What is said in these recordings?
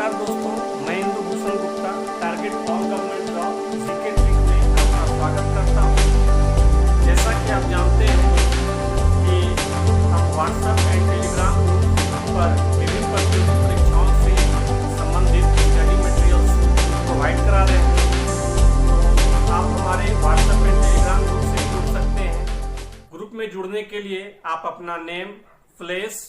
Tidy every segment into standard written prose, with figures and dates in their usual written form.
नमस्कार दोस्तों, मैं Indubhushan Gupta target all government job GK trick में आपका स्वागत करता हूं। जैसा कि आप जानते हैं कि हम व्हाट्सएप एंड टेलीग्राम पर विभिन्न प्रतियोगी परीक्षाओं से संबंधित स्टडी मटेरियल्स प्रोवाइड करा रहे हैं। तो आप हमारे व्हाट्सएप एंड टेलीग्राम ग्रुप से जुड़ सकते हैं। ग्रुप में जुड़ने के लिए आप अपना नेम, प्लेस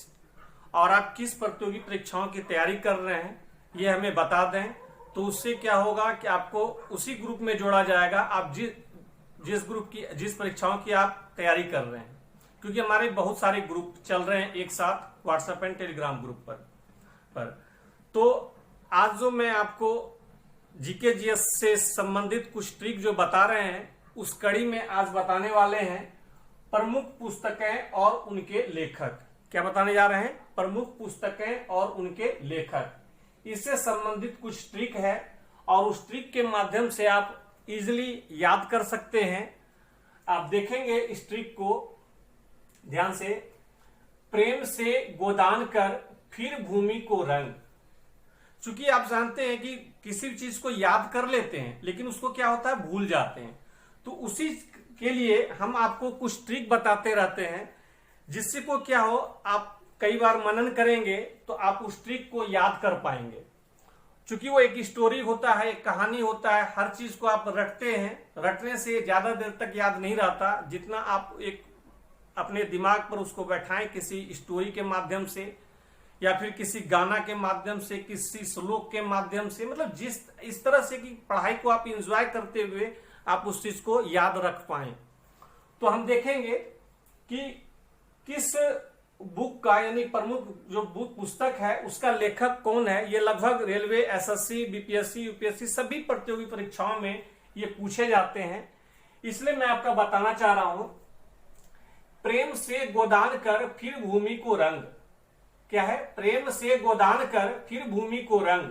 और आप किस प्रतियोगी परीक्षाओं की तैयारी कर रहे हैं ये हमें बता दें। तो उससे क्या होगा कि आपको उसी ग्रुप में जोड़ा जाएगा आप जिस परीक्षाओं की आप तैयारी कर रहे हैं, क्योंकि हमारे बहुत सारे ग्रुप चल रहे हैं एक साथ व्हाट्सएप एंड टेलीग्राम ग्रुप पर। तो आज जो मैं आपको जीके जीएस से संबंधित कुछ ट्रिक जो बता रहे हैं, उस कड़ी में आज बताने वाले हैं प्रमुख पुस्तकें और उनके लेखक। क्या बताने जा रहे हैं? प्रमुख पुस्तकें और उनके लेखक। इससे संबंधित कुछ ट्रिक है और उस ट्रिक के माध्यम से आप इजीली याद कर सकते हैं। आप देखेंगे इस ट्रिक को ध्यान से। प्रेम से गोदान कर फिर भूमि को रंग। चूंकि आप जानते हैं कि किसी भी चीज को याद कर लेते हैं लेकिन उसको क्या होता है, भूल जाते हैं। तो उसी के लिए हम आपको कुछ ट्रिक बताते रहते हैं, जिससे को क्या हो, आप कई बार मनन करेंगे तो आप उस ट्रिक को याद कर पाएंगे। चूंकि वो एक स्टोरी होता है, एक कहानी होता है, हर चीज को आप रटते हैं। रटने से ज्यादा देर तक याद नहीं रहता, जितना आप एक अपने दिमाग पर उसको बैठाएं किसी स्टोरी के माध्यम से या फिर किसी गाना के माध्यम से, किसी श्लोक के माध्यम से, मतलब इस तरह से कि पढ़ाई को आप इंजॉय करते हुए आप उस चीज को याद रख पाए। तो हम देखेंगे कि किस बुक का, यानी प्रमुख जो बुक पुस्तक है उसका लेखक कौन है। ये लगभग रेलवे, एसएससी, बीपीएससी, यूपीएससी सभी प्रतियोगी परीक्षाओं में ये पूछे जाते हैं, इसलिए मैं आपका बताना चाह रहा हूं। प्रेम से गोदान कर फिर भूमि को रंग। क्या है? प्रेम से गोदान कर फिर भूमि को रंग।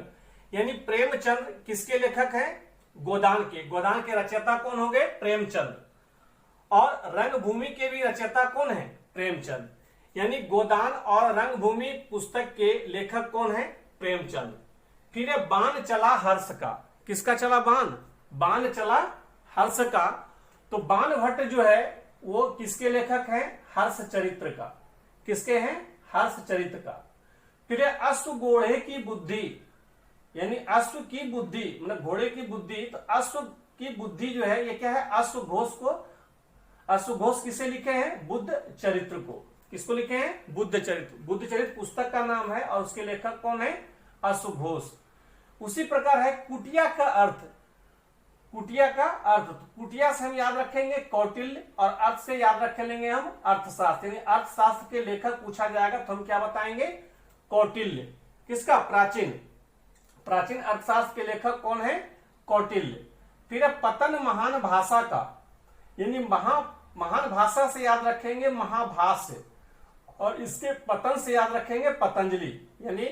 यानी प्रेमचंद किसके लेखक हैं? गोदान के। गोदान के रचयिता कौन हो गए? प्रेमचंद। और रंगभूमि के भी रचयिता कौन है? प्रेमचंद। यानी गोदान और रंगभूमि पुस्तक के लेखक कौन है? प्रेमचंद। फिर है बाण चला हर्ष का। किसका चला बाण? बाण चला हर्ष का। तो बाण भट्ट जो है वो किसके लेखक हैं? हर्ष चरित्र का। किसके हैं? हर्ष चरित्र का। फिर है अश्व घोड़े की बुद्धि। यानी अश्व की बुद्धि मतलब घोड़े की बुद्धि। तो अश्व की बुद्धि जो है ये क्या है? अश्वघोष को। अश्वघोष किसे लिखे हैं? बुद्ध चरित्र को। किसको लिखे हैं? बुद्ध चरित्र। बुद्ध चरित्र पुस्तक का नाम है और उसके लेखक कौन है? अश्वघोष। उसी प्रकार है कुटिया का अर्थ। कुटिया का अर्थ, तो कुटिया से हम याद रखेंगे कौटिल्य और अर्थ से याद रख लेंगे हम अर्थशास्त्र। यानी अर्थशास्त्र के लेखक पूछा जाएगा तो हम क्या बताएंगे? कौटिल्य। किसका? प्राचीन। प्राचीन अर्थशास्त्र के लेखक कौन है? कौटिल्य। फिर पतन महान भाषा का। यानी महान भाषा से याद रखेंगे महाभाष्य और इसके पतन से याद रखेंगे पतंजलि। यानी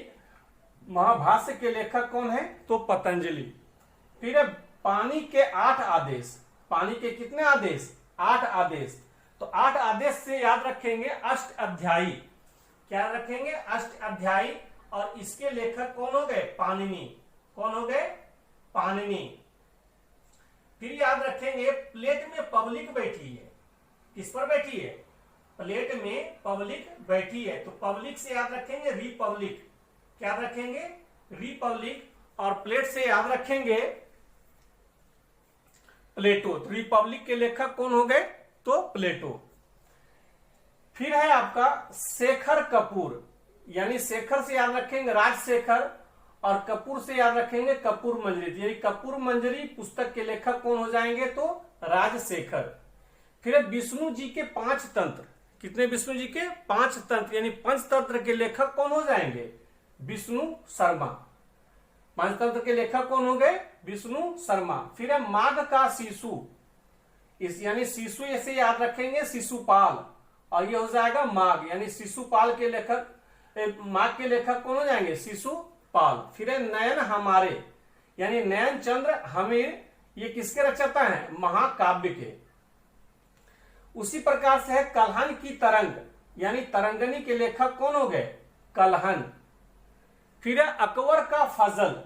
महाभाष्य के लेखक कौन है? तो पतंजलि। फिर पानी के 8 आदेश। पानी के कितने आदेश? 8 आदेश। तो 8 आदेश से याद रखेंगे अष्ट अध्यायी। क्या रखेंगे? अष्ट अध्यायी। और इसके लेखक कौन हो गए? पाणिनि। कौन हो गए? पाणिनि। फिर याद रखेंगे प्लेट में पब्लिक बैठी है। किस पर बैठी है? प्लेट में पब्लिक बैठी है। तो पब्लिक से याद रखेंगे रिपब्लिक। क्या रखेंगे? रिपब्लिक। और प्लेट से याद रखेंगे प्लेटो। तो रिपब्लिक के लेखक कौन हो गए? तो प्लेटो। फिर है आपका शेखर कपूर। यानी शेखर से याद रखेंगे राजशेखर और कपूर से याद रखेंगे कपूर मंजरी। यानी कपूर मंजरी पुस्तक के लेखक कौन हो जाएंगे? तो राजशेखर। फिर विष्णु जी के 5 तंत्र। कितने? विष्णु जी के 5 तंत्र। यानी पंचतंत्र के लेखक कौन हो जाएंगे? विष्णु शर्मा। पंचतंत्र के लेखक कौन हो गए? विष्णु शर्मा। फिर है माघ का शिशु। यानी शिशु ऐसे याद रखेंगे शिशुपाल और ये हो जाएगा माघ। यानी शिशुपाल के लेखक, माघ के लेखक कौन हो जाएंगे? शिशुपाल। फिर है नयन हमारे। यानी नयन चंद्र हमीर। ये किसके रचयिता हैं? महाकाव्य के। उसी प्रकार से है कल्हन की तरंग। यानी तरंगनी के लेखक कौन हो गए? कल्हन। फिर है अकबर का फजल,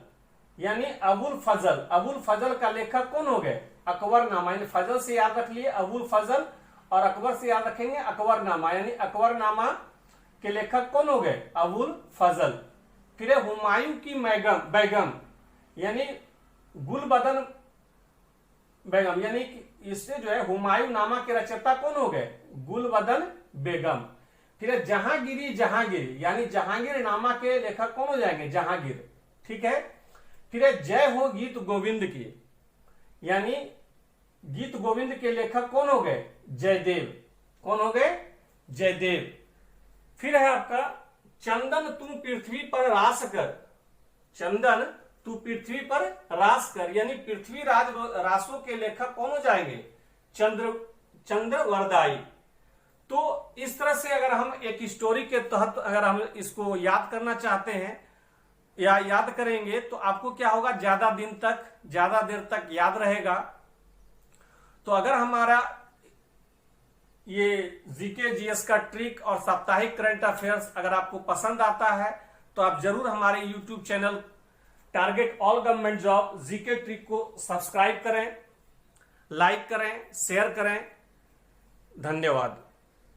यानी अबुल फजल। अबुल फजल का लेखक कौन हो गए? अकबरनामा। यानी फजल से याद रख लिए अबुल फजल, और अकबर से याद रखेंगे अकबरनामा, यानी अकबरनामा के लेखक कौन हो गए? अबुल फजल। फिर है हुमायूं की बेगम, यानी गुलबदन बेगम, यानी इससे जो है हुमायूं नामा के रचयिता कौन हो गए? गुलबदन बेगम। फिर है जहांगीरी जहांगीर, यानी जहांगीर नामा के लेखक कौन हो जाएंगे? जहांगीर। ठीक है। फिर है जय हो गीत गोविंद की, यानी गीत गोविंद के लेखक कौन हो गए? जयदेव। कौन हो गए? जयदेव। फिर है आपका चंदन तू पृथ्वी पर रास कर, चंदन तू पृथ्वी पर रास कर, यानी पृथ्वी रासों के लेखक कौन हो जाएंगे? चंद्रवरदाई। तो इस तरह से अगर हम एक स्टोरी के तहत अगर हम इसको याद करना चाहते हैं या याद करेंगे तो आपको क्या होगा? ज्यादा देर तक याद रहेगा। तो अगर हमारा ये जीके जीएस का ट्रिक और साप्ताहिक करंट अफेयर्स अगर आपको पसंद आता है तो आप जरूर हमारे YouTube channel target all government job GK trick को सब्सक्राइब करें, लाइक करें, शेयर करें। धन्यवाद।